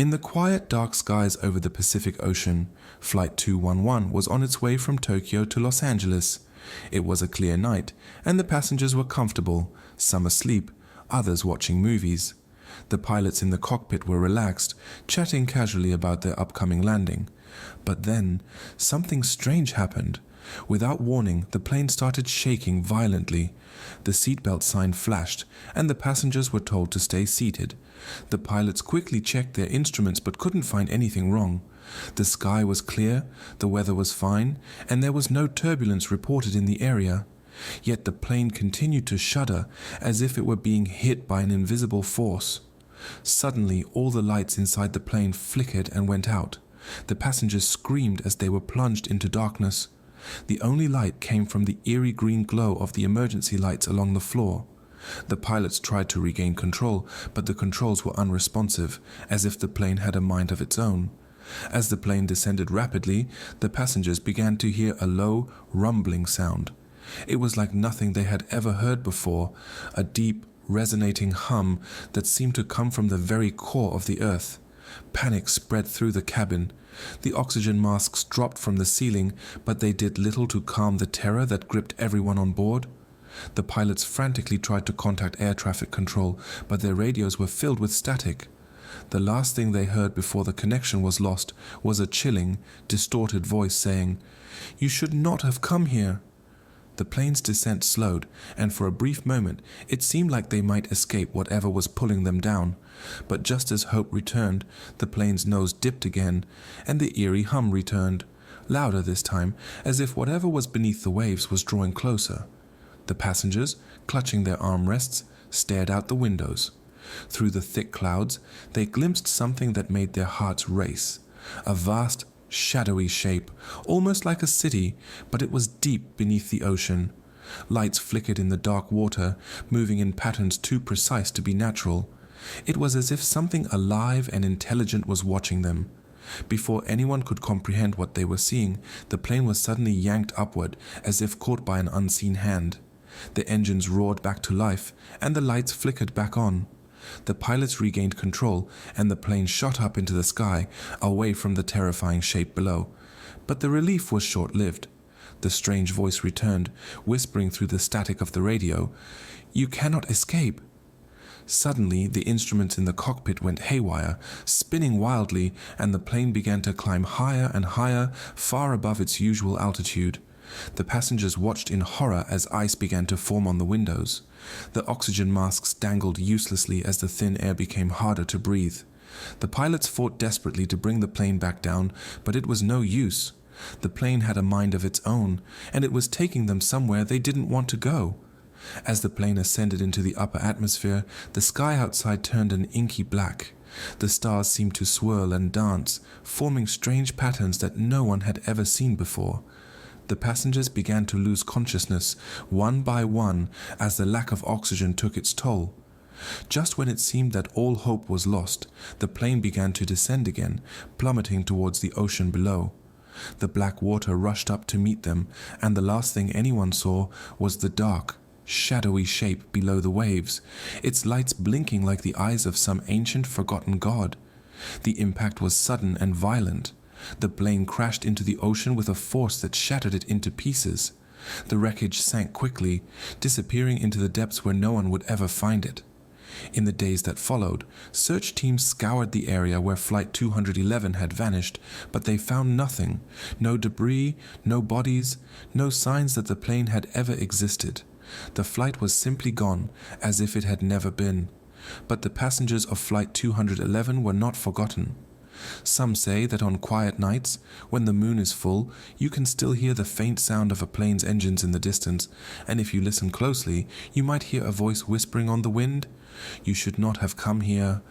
In the quiet, dark skies over the Pacific Ocean, Flight 211 was on its way from Tokyo to Los Angeles. It was a clear night, and the passengers were comfortable, some asleep, others watching movies. The pilots in the cockpit were relaxed, chatting casually about their upcoming landing. But then, something strange happened. Without warning, the plane started shaking violently. The seatbelt sign flashed, and the passengers were told to stay seated. The pilots quickly checked their instruments but couldn't find anything wrong. The sky was clear, the weather was fine, and there was no turbulence reported in the area. Yet the plane continued to shudder as if it were being hit by an invisible force. Suddenly, all the lights inside the plane flickered and went out. The passengers screamed as they were plunged into darkness. The only light came from the eerie green glow of the emergency lights along the floor. The pilots tried to regain control, but the controls were unresponsive, as if the plane had a mind of its own. As the plane descended rapidly, the passengers began to hear a low, rumbling sound. It was like nothing they had ever heard before, a deep, resonating hum that seemed to come from the very core of the earth. Panic spread through the cabin. The oxygen masks dropped from the ceiling, but they did little to calm the terror that gripped everyone on board. The pilots frantically tried to contact air traffic control, but their radios were filled with static. The last thing they heard before the connection was lost was a chilling, distorted voice saying, "You should not have come here." The plane's descent slowed, and for a brief moment it seemed like they might escape whatever was pulling them down. But just as hope returned, the plane's nose dipped again, and the eerie hum returned, louder this time, as if whatever was beneath the waves was drawing closer. The passengers, clutching their armrests, stared out the windows. Through the thick clouds, they glimpsed something that made their hearts race. A vast, shadowy shape, almost like a city, but it was deep beneath the ocean. Lights flickered in the dark water, moving in patterns too precise to be natural. It was as if something alive and intelligent was watching them. Before anyone could comprehend what they were seeing, the plane was suddenly yanked upward, as if caught by an unseen hand. The engines roared back to life, and the lights flickered back on. The pilots regained control, and the plane shot up into the sky, away from the terrifying shape below. But the relief was short-lived. The strange voice returned, whispering through the static of the radio, "You cannot escape." Suddenly, the instruments in the cockpit went haywire, spinning wildly, and the plane began to climb higher and higher, far above its usual altitude. The passengers watched in horror as ice began to form on the windows. The oxygen masks dangled uselessly as the thin air became harder to breathe. The pilots fought desperately to bring the plane back down, but it was no use. The plane had a mind of its own, and it was taking them somewhere they didn't want to go. As the plane ascended into the upper atmosphere, the sky outside turned an inky black. The stars seemed to swirl and dance, forming strange patterns that no one had ever seen before. The passengers began to lose consciousness, one by one, as the lack of oxygen took its toll. Just when it seemed that all hope was lost, the plane began to descend again, plummeting towards the ocean below. The black water rushed up to meet them, and the last thing anyone saw was the dark, shadowy shape below the waves, its lights blinking like the eyes of some ancient forgotten god. The impact was sudden and violent. The plane crashed into the ocean with a force that shattered it into pieces. The wreckage sank quickly, disappearing into the depths where no one would ever find it. In the days that followed, search teams scoured the area where Flight 211 had vanished, but they found nothing, no debris, no bodies, no signs that the plane had ever existed. The flight was simply gone, as if it had never been. But the passengers of Flight 211 were not forgotten. Some say that on quiet nights, when the moon is full, you can still hear the faint sound of a plane's engines in the distance, and if you listen closely, you might hear a voice whispering on the wind, "You should not have come here.